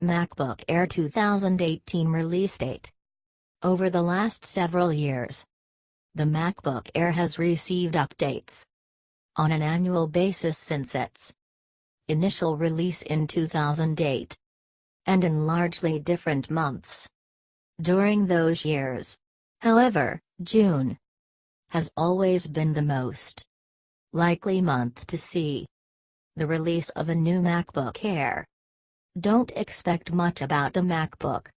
MacBook Air 2018 release date. Over the last several years, the MacBook Air has received updates on an annual basis since its initial release in 2008, and in largely different months. During those years, however, June has always been the most likely month to see the release of a new MacBook Air. Don't expect much about the MacBook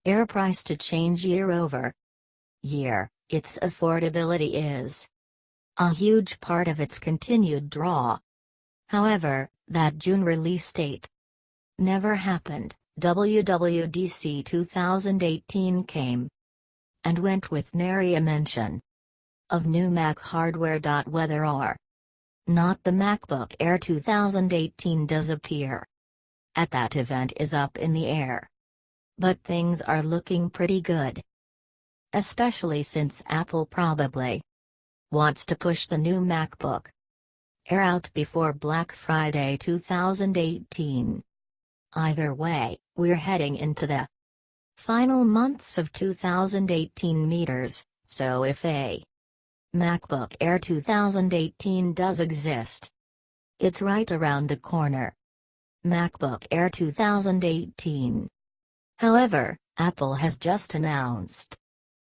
Air price to change year over year. Its affordability is a huge part of its continued draw. However, that June release date never happened. WWDC 2018 came and went with nary a mention of new Mac hardware. Whether or not the MacBook Air 2018 does appear at that event is up in the air. But things are looking pretty good, especially since Apple probably wants to push the new MacBook Air out before Black Friday 2018. Either way, we're heading into the final months of 2018 meters, so if a MacBook Air 2018 does exist, it's right around the corner. MacBook Air 2018. However, Apple has just announced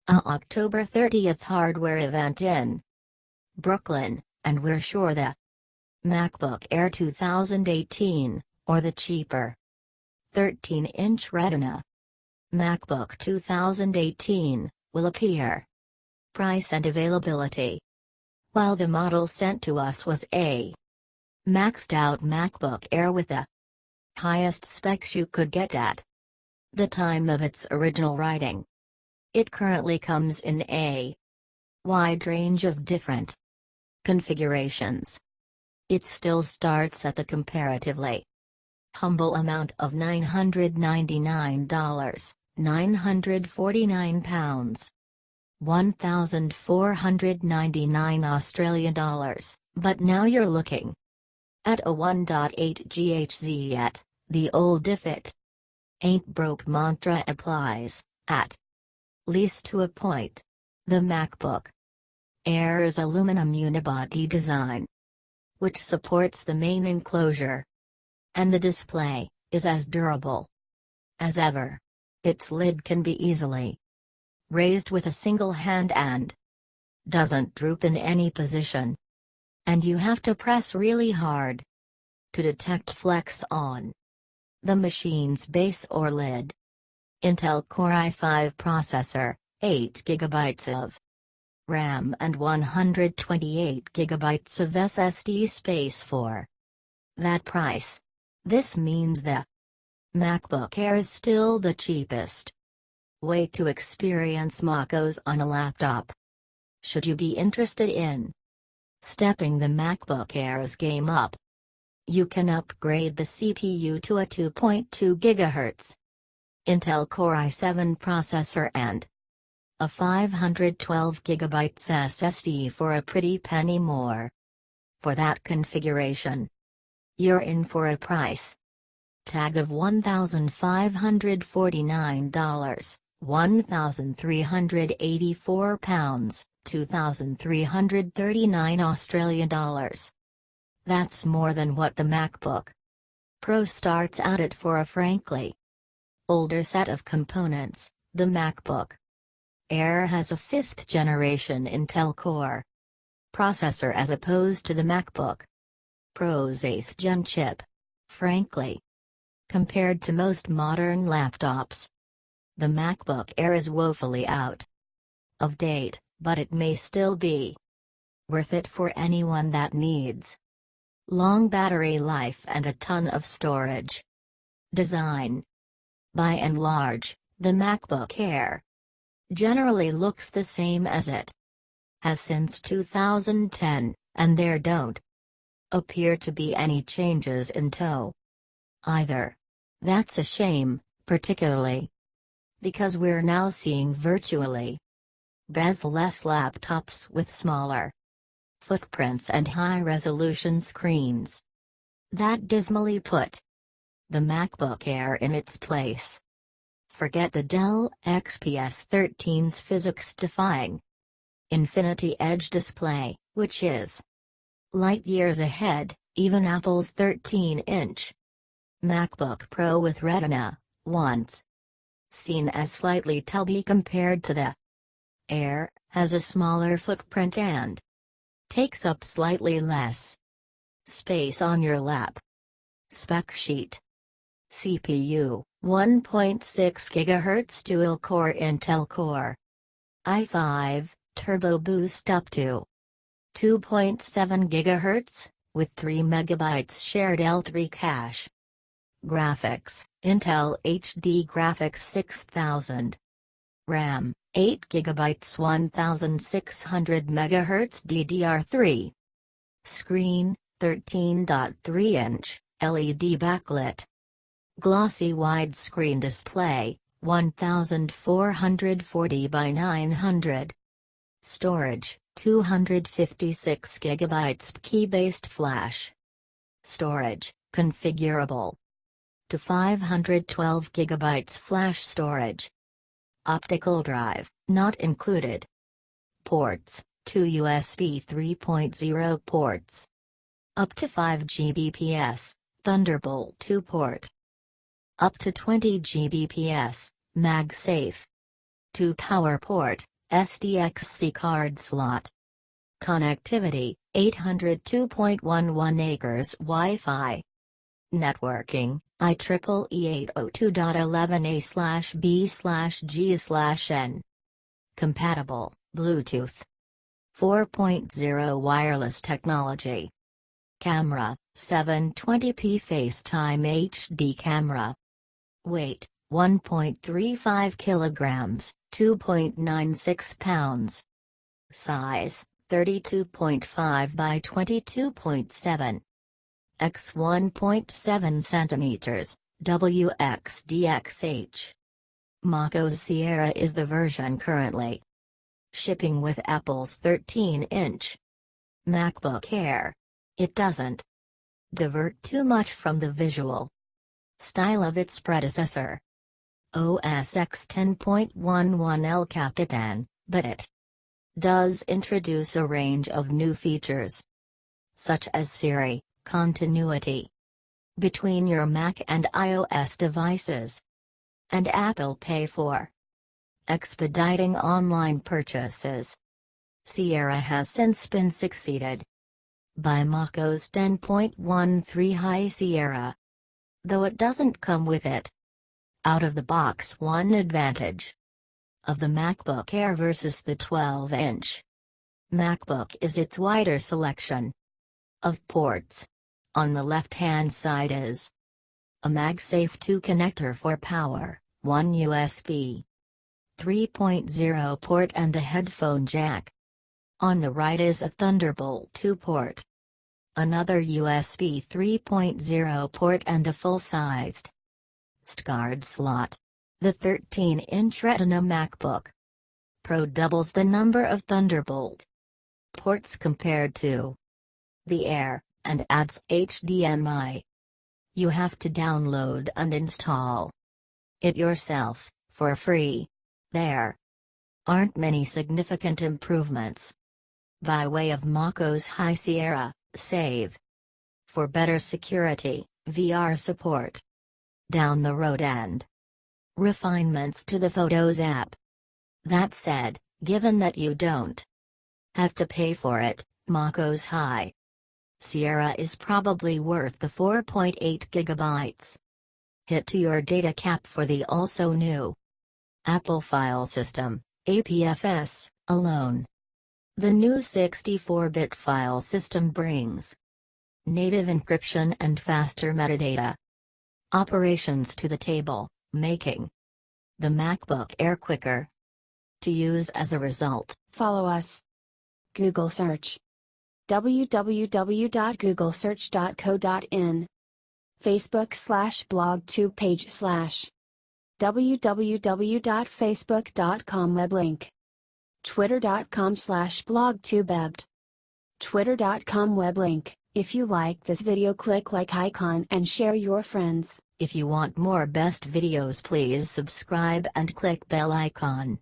a October 30th hardware event in Brooklyn, and we're sure the MacBook Air 2018, or the cheaper 13-inch Retina MacBook 2018, will appear. Price and availability. While the model sent to us was a maxed out MacBook Air with the highest specs you could get at the time of its original writing, it currently comes in a wide range of different configurations. It still starts at the comparatively humble amount of $999, 949 pounds, 1,499 Australian dollars, but now you're looking at a 1.8 GHz. Yet the old "if it ain't broke" mantra applies, at least to a point. The MacBook Air's aluminum unibody design, which supports the main enclosure and the display, is as durable as ever. Its lid can be easily raised with a single hand and doesn't droop in any position. And you have to press really hard to detect flex on the machine's base or lid. Intel Core i5 processor, 8GB of RAM and 128GB of SSD space for that price. This means the MacBook Air is still the cheapest way to experience macOS on a laptop. Should you be interested in stepping the MacBook Air's game up, you can upgrade the CPU to a 2.2 GHz Intel Core i7 processor and a 512GB SSD for a pretty penny more. For that configuration, you're in for a price tag of $1,549, 1,384 pounds, 2,339 Australian dollars. That's more than what the MacBook Pro starts out at for a frankly older set of components. The MacBook Air has a 5th generation Intel Core processor as opposed to the MacBook Pro's 8th gen chip. Frankly, compared to most modern laptops, the MacBook Air is woefully out of date, but it may still be worth it for anyone that needs long battery life and a ton of storage. Design. By and large, the MacBook Air generally looks the same as it has since 2010, and there don't appear to be any changes in tow either. That's a shame, particularly because we're now seeing virtually bezel-less laptops with smaller footprints and high-resolution screens. That dismally put the MacBook Air in its place. Forget the Dell XPS 13's physics-defying Infinity Edge display, which is light years ahead, even Apple's 13-inch MacBook Pro with Retina, once seen as slightly tubby compared to the Air, has a smaller footprint and takes up slightly less space on your lap. Spec sheet. CPU, 1.6 GHz dual-core Intel Core i5, Turbo Boost up to 2.7 GHz, with 3 MB shared L3 cache. Graphics, Intel HD Graphics 6000. RAM, 8 GB 1600 MHz DDR3. Screen, 13.3-inch, LED backlit. Glossy widescreen display, 1440 by 900. Storage, 256 GB key-based flash. Storage, configurable to 512 GB flash storage. Optical drive, not included. Ports, 2 USB 3.0 ports. Up to 5 Gbps, Thunderbolt 2 port. Up to 20 Gbps, MagSafe. 2 power port, SDXC card slot. Connectivity, 802.11 acres Wi-Fi. Networking, IEEE 802.11a/b/g/n. Compatible, Bluetooth 4.0 wireless technology. Camera, 720p FaceTime HD camera. Weight, 1.35 kilograms, 2.96 pounds. Size, 32.5 by 22.7 x 1.7 centimeters, WXDXH. MacOS Sierra is the version currently shipping with Apple's 13-inch MacBook Air. It doesn't divert too much from the visual style of its predecessor, OS X 10.11 El Capitan, but it does introduce a range of new features, such as Siri continuity between your Mac and iOS devices, and Apple Pay for expediting online purchases. Sierra has since been succeeded by macOS 10.13 High Sierra, though it doesn't come with it. Out of the box, one advantage of the MacBook Air versus the 12-inch MacBook is its wider selection of ports. On the left-hand side is a MagSafe 2 connector for power, one USB 3.0 port and a headphone jack. On the right is a Thunderbolt 2 port, another USB 3.0 port and a full-sized card slot. The 13-inch Retina MacBook Pro doubles the number of Thunderbolt ports compared to the Air, and adds HDMI. You have to download and install it yourself, for free. There aren't many significant improvements by way of macOS High Sierra, save for better security, VR support down the road, and refinements to the Photos app. That said, given that you don't have to pay for it, macOS High Sierra is probably worth the 4.8 GB hit to your data cap for the also new Apple File System, APFS, alone. The new 64-bit file system brings native encryption and faster metadata operations to the table, making the MacBook Air quicker to use as a result. Follow us. Google search www.googlesearch.co.in. Facebook/blogtube page/ www.facebook.com web link. Twitter.com/blogtubebed. Twitter.com web link. If you like this video, click like icon and share your friends. If you want more best videos, please subscribe and click bell icon.